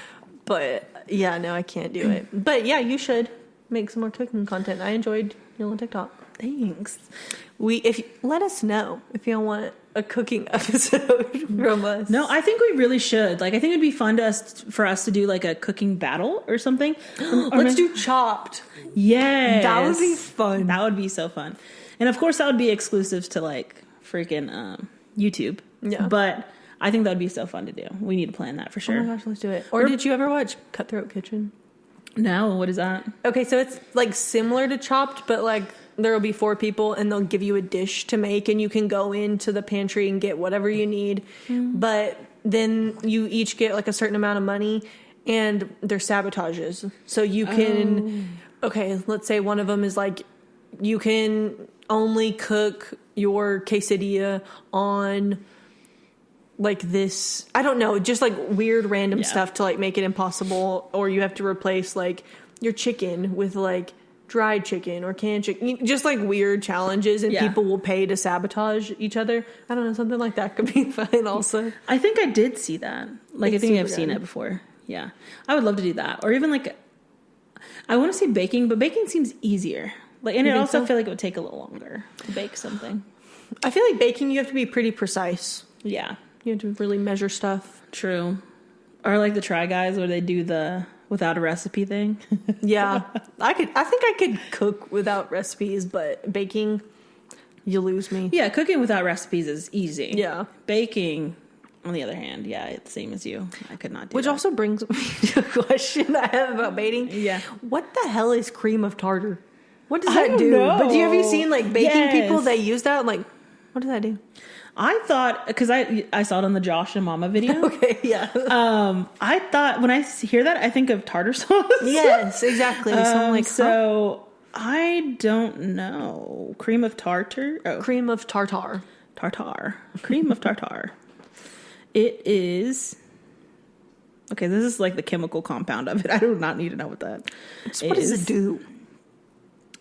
But yeah, no, I can't do it. But yeah, you should make some more cooking content. I enjoyed your on TikTok. Thanks. Let us know if you want a cooking episode from us. No, I think we really should. Like, I think it'd be fun for us to do like a cooking battle or something. Let's do Chopped. Yes. That would be fun. That would be so fun. And of course, that would be exclusive to like freaking YouTube. Yeah. But I think that would be so fun to do. We need to plan that for sure. Oh my gosh, let's do it. Or did you ever watch Cutthroat Kitchen? No, what is that? Okay, so it's like similar to Chopped, but like there will be 4 people and they'll give you a dish to make and you can go into the pantry and get whatever you need. But then you each get like a certain amount of money and they're sabotages. So you can, okay, let's say one of them is like, you can only cook your quesadilla on like this, I don't know, just like weird random stuff to like make it impossible, or you have to replace like your chicken with like dried chicken or canned chicken, just like weird challenges, and people will pay to sabotage each other. I don't know, something like that could be fun also. I think I did see that. Like, It's I think I've super seen good. it before. Yeah. I would love to do that. Or even like, I want to say baking, but baking seems easier. Like, and You it think also so? feel like it would take a little longer to bake something. I feel like baking, you have to be pretty precise. Yeah. You have to really measure stuff. True. Or like the Try Guys where they do the without a recipe thing. Yeah. I think I could cook without recipes, but baking, you lose me. Yeah, cooking without recipes is easy. Yeah. Baking, on the other hand, yeah, it's the same as you. I could not do Which that. also brings me to a question I have about baking. Yeah. What the hell is cream of tartar? What does I that don't do? know. But have you seen like baking Yes. people that use that? I'm like, what does that do? I thought, because I saw it on the Josh and Mama video. Okay, yeah. I thought, when I hear that, I think of tartar sauce. Yes, exactly. So I'm like, so I don't know. Cream of tartar? Oh, cream of tartar. tartar. Cream of tartar. It is... Okay, this is like the chemical compound of it. I do not need to know what that So what does it do?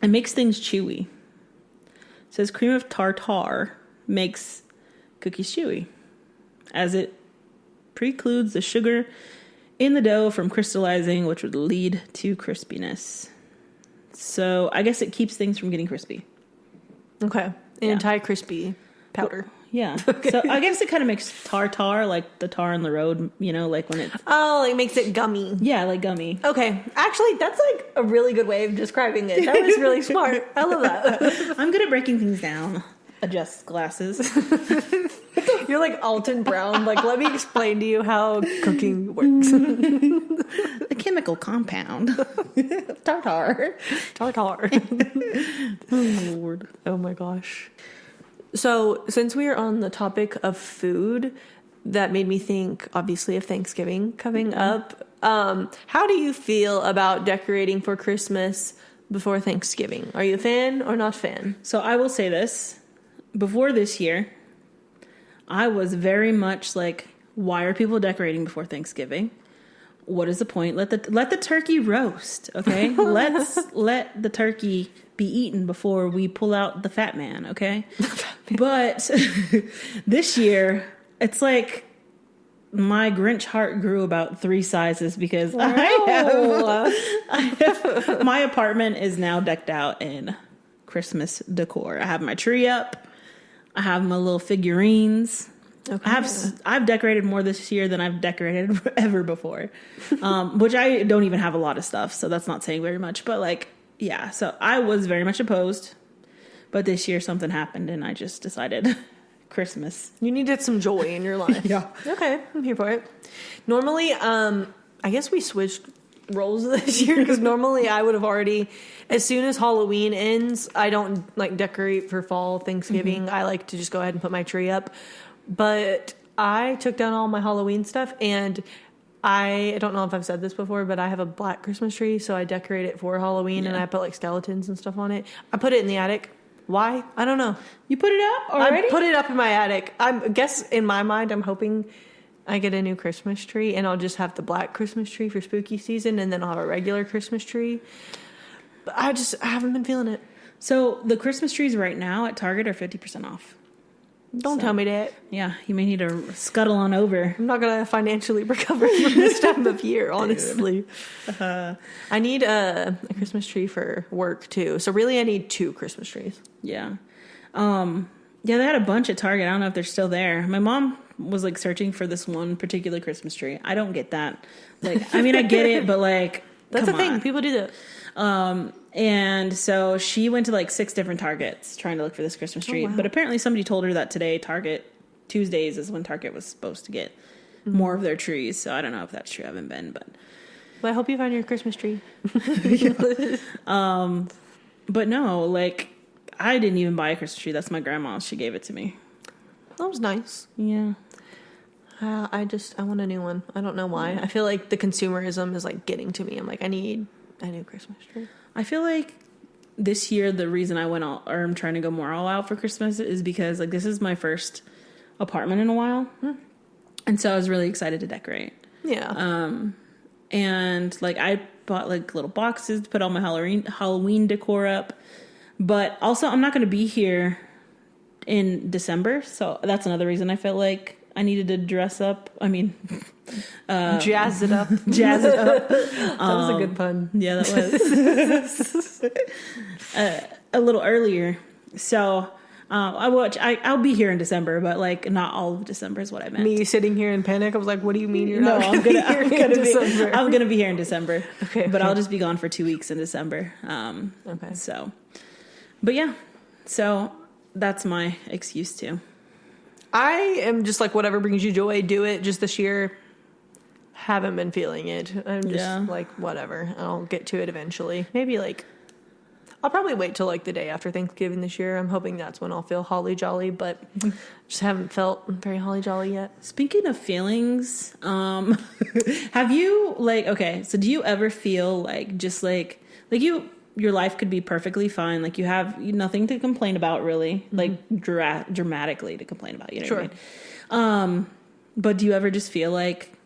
It makes things chewy. It says cream of tartar makes cookies chewy, as it precludes the sugar in the dough from crystallizing, which would lead to crispiness. So I guess it keeps things from getting crispy. Okay. Anti-crispy powder. Yeah. Okay. So I guess it kind of makes tartar like the tar on the road, you know, like when it's... Oh, like makes it gummy. Yeah, like gummy. Okay. Actually, that's like a really good way of describing it. That was really smart. I love that. I'm good at breaking things down. Adjust glasses. You're like Alton Brown. Like, let me explain to you how cooking works. The chemical compound. Tartar. Tartar. Oh, Lord. Oh my gosh. So, since we are on the topic of food, that made me think, obviously, of Thanksgiving coming up. How do you feel about decorating for Christmas before Thanksgiving? Are you a fan or not a fan? So I will say this. Before this year, I was very much like, why are people decorating before Thanksgiving? What is the point? Let the turkey roast, okay? let the turkey be eaten before we pull out the fat man, okay? But this year, it's like my Grinch heart grew about 3 sizes because I have my apartment is now decked out in Christmas decor. I have my tree up. I have my little figurines. Okay. I've decorated more this year than I've decorated ever before, which I don't even have a lot of stuff, so that's not saying very much. But like, yeah, so I was very much opposed, but this year something happened, and I just decided Christmas. You needed some joy in your life. Yeah. Okay, I'm here for it. Normally, I guess we switched roles this year because normally I would have already, as soon as Halloween ends, I don't like decorate for fall, Thanksgiving. I like to just go ahead and put my tree up. But I took down all my Halloween stuff, and I don't know if I've said this before, but I have a black Christmas tree, so I decorate it for Halloween, and I put like skeletons and stuff on it. I put it in the attic. Why? I don't know. You put it up already? I put it up in my attic. I guess in my mind, I'm hoping I get a new Christmas tree, and I'll just have the black Christmas tree for spooky season, and then I'll have a regular Christmas tree. But I haven't been feeling it. So the Christmas trees right now at Target are 50% off. Don't tell me that. Yeah, you may need to scuttle on over. I'm not going to financially recover from this time of year, honestly. I need a Christmas tree for work, too. So really, I need 2 Christmas trees. Yeah. Yeah, they had a bunch at Target. I don't know if they're still there. My mom was like searching for this one particular Christmas tree. I don't get that. Like, I mean, I get it, but like, That's the thing. on. People do that. And so she went to like 6 different Targets trying to look for this Christmas tree. wow. But apparently somebody told her that today Tuesdays is when Target was supposed to get more of their trees. So I don't know if that's true. I haven't been, but I hope you find your Christmas tree. but no, like I didn't even buy a Christmas tree. That's my grandma's. She gave it to me. That was nice. Yeah. I want a new one. I don't know why. I feel like the consumerism is like getting to me. I'm like, I need a new Christmas tree. I feel like this year the reason I'm trying to go more all out for Christmas is because like this is my first apartment in a while. And so I was really excited to decorate. Yeah. And like I bought like little boxes to put all my Halloween decor up. But also I'm not going to be here in December, so that's another reason I felt like I needed to dress up. I mean, jazz it up. Jazz it up. That was a good pun. Yeah, that was a little earlier. So I'll be here in December, but like not all of December is what I meant. Me sitting here in panic. I was like, "What do you mean you're No, not?" I'm gonna be here in December. Okay, but I'll just be gone for 2 weeks in December. Okay. So, but yeah, so that's my excuse too. I am just like, whatever brings you joy, do it. Just this year, haven't been feeling it. I'm just like, whatever. I'll get to it eventually. Maybe like, I'll probably wait till like the day after Thanksgiving this year. I'm hoping that's when I'll feel holly jolly, but just haven't felt very holly jolly yet. Speaking of feelings, have you like, okay, so do you ever feel like just like your life could be perfectly fine, like you have nothing to complain about really, like dramatically to complain about, you know what I mean? But do you ever just feel like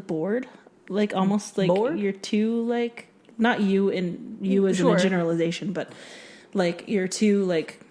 bored? Like almost like bored? You're too like, not you and you as in a generalization, but like you're too like,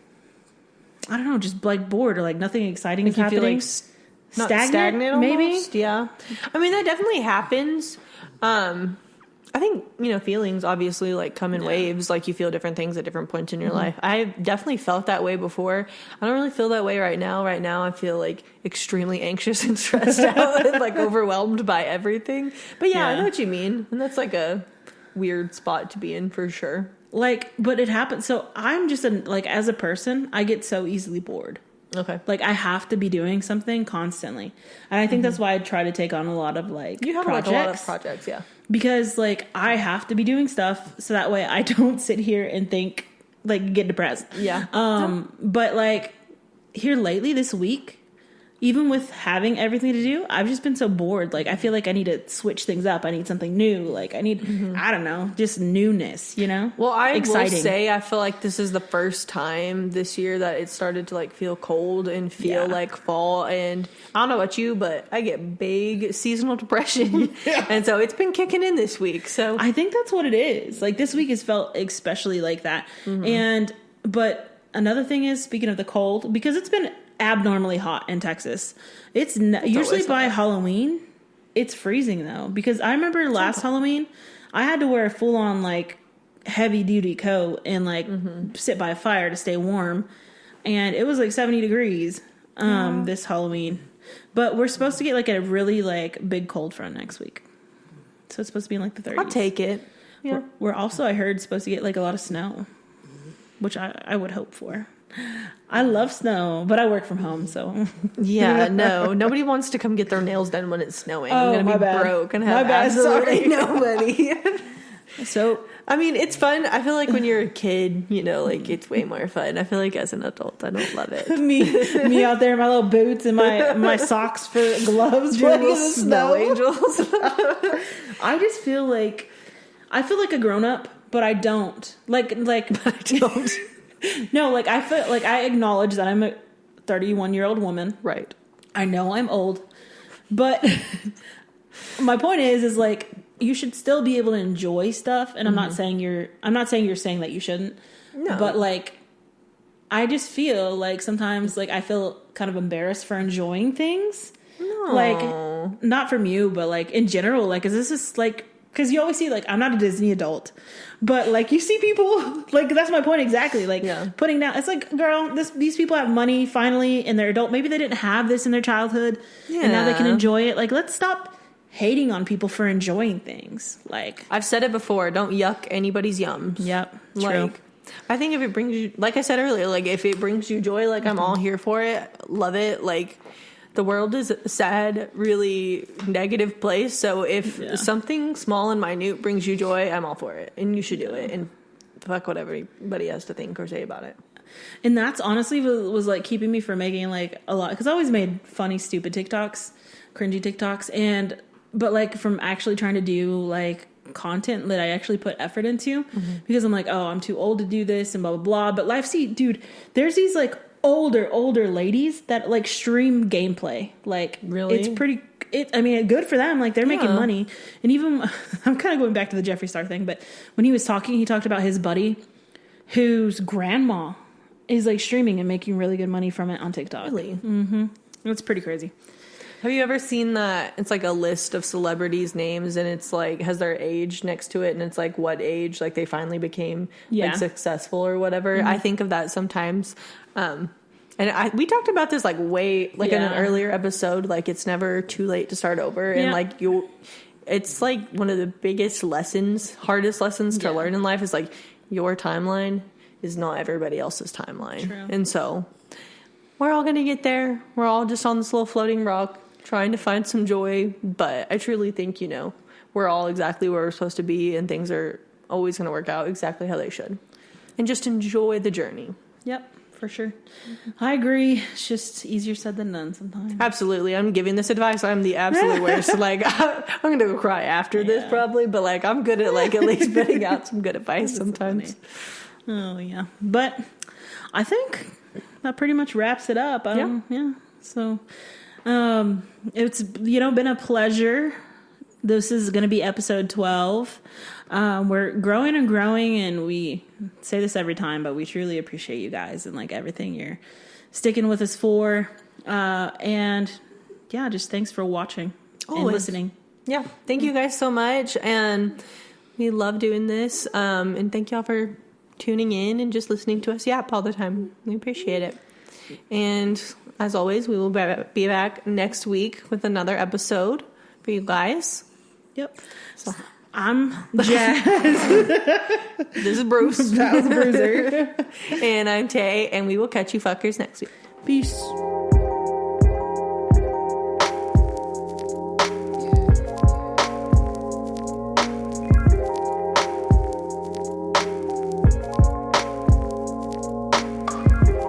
I don't know, just like bored or like nothing exciting is happening. Feel like stagnant maybe? Almost? Yeah. I mean, that definitely happens. I think, feelings obviously like come in waves. Like you feel different things at different points in your life. I've definitely felt that way before. I don't really feel that way right now. Right now I feel like extremely anxious and stressed out and like overwhelmed by everything. But yeah, I know what you mean. And that's like a weird spot to be in for sure. Like, but it happens. So I'm just as a person, I get so easily bored. Okay. Like I have to be doing something constantly. And I think that's why I try to take on a lot of like you have projects. like a lot of projects, yeah. Because like I have to be doing stuff so that way I don't sit here and think like get depressed. Yeah. But like here lately this week, even with having everything to do, I've just been so bored. Like, I feel like I need to switch things up. I need something new. Like, I need, I don't know, just newness, you know? Well, I will say, I feel like this is the first time this year that it started to, like, feel cold and feel like fall. And I don't know about you, but I get big seasonal depression. And so it's been kicking in this week. So I think that's what it is. Like, this week has felt especially like that. But another thing is, speaking of the cold, because it's been abnormally hot in Texas. It's usually by Halloween. It's freezing though, because I remember last Halloween, I had to wear a full on like heavy duty coat and like sit by a fire to stay warm, and it was like 70 degrees this Halloween. But we're supposed to get like a really like big cold front next week, so it's supposed to be in like the 30s. I'll take it. Yeah. We're also, I heard, supposed to get like a lot of snow, which I would hope for. I love snow, but I work from home, so yeah, no, nobody wants to come get their nails done when it's snowing. I'm gonna be broke and have Sorry. absolutely nobody. So I mean, it's fun. I feel like when you're a kid, you know, like it's way more fun. I feel like as an adult, I don't love it. me out there in my little boots and my socks for gloves, your little snow angels. I just feel like a grown up, but I don't like. I don't. No, like I feel like I acknowledge that I'm a 31-year-old woman. Right. I know I'm old, but my point is like you should still be able to enjoy stuff. And I'm not saying you're saying that you shouldn't. No. But like, I just feel like sometimes like I feel kind of embarrassed for enjoying things. No. Like not from you, but like in general. Like, is this just like? Because you always see, like, I'm not a Disney adult, but, like, you see people, like, that's my point exactly, like, putting down, it's like, girl, these people have money, finally, and they're adult, maybe they didn't have this in their childhood, and now they can enjoy it, like, let's stop hating on people for enjoying things, like. I've said it before, don't yuck anybody's yums. Yep, like, true. I think if it brings you, like I said earlier, like, if it brings you joy, like, I'm all here for it, love it, like, the world is a sad, really negative place. So if something small and minute brings you joy, I'm all for it. And you should do it. And fuck what everybody has to think or say about it. And that's honestly was like keeping me from making like a lot. Because I always made funny, stupid TikToks, cringy TikToks. But like from actually trying to do like content that I actually put effort into. Because I'm like, oh, I'm too old to do this and blah, blah, blah. But dude, there's these like older ladies that like stream gameplay. Like really, it's pretty. I mean, good for them. Like they're making money. And even I'm kind of going back to the Jeffree Star thing, but when he was talking, he talked about his buddy whose grandma is like streaming and making really good money from it on TikTok. Really, It's pretty crazy. Have you ever seen that? It's like a list of celebrities' names, and it's like has their age next to it, and it's like what age like they finally became like successful or whatever. I think of that sometimes. And we talked about this like way like in an earlier episode. Like it's never too late to start over, and like it's like one of the biggest lessons, hardest lessons to learn in life is like your timeline is not everybody else's timeline. True. And so we're all going to get there. We're all just on this little floating rock trying to find some joy. But I truly think, you know, we're all exactly where we're supposed to be and things are always going to work out exactly how they should. And just enjoy the journey. Yep, for sure. I agree. It's just easier said than done sometimes. Absolutely. I'm giving this advice. I'm the absolute worst. Like, I'm going to go cry after this probably. But, like, I'm good at, like, at least putting out some good advice sometimes. Funny. Oh, yeah. But I think that pretty much wraps it up. Yeah. So, it's, you know, been a pleasure. This is going to be episode 12. We're growing and growing, and we say this every time, but we truly appreciate you guys and, like, everything you're sticking with us for. And, yeah, just thanks for watching and listening. Yeah. Thank you guys so much. And we love doing this. And thank y'all for tuning in and just listening to us yap all the time. We appreciate it. And as always, we will be back next week with another episode for you guys. Yep. So I'm Jazz. This is Bruce. That was Bruiser. And I'm Tay, and we will catch you fuckers next week. Peace.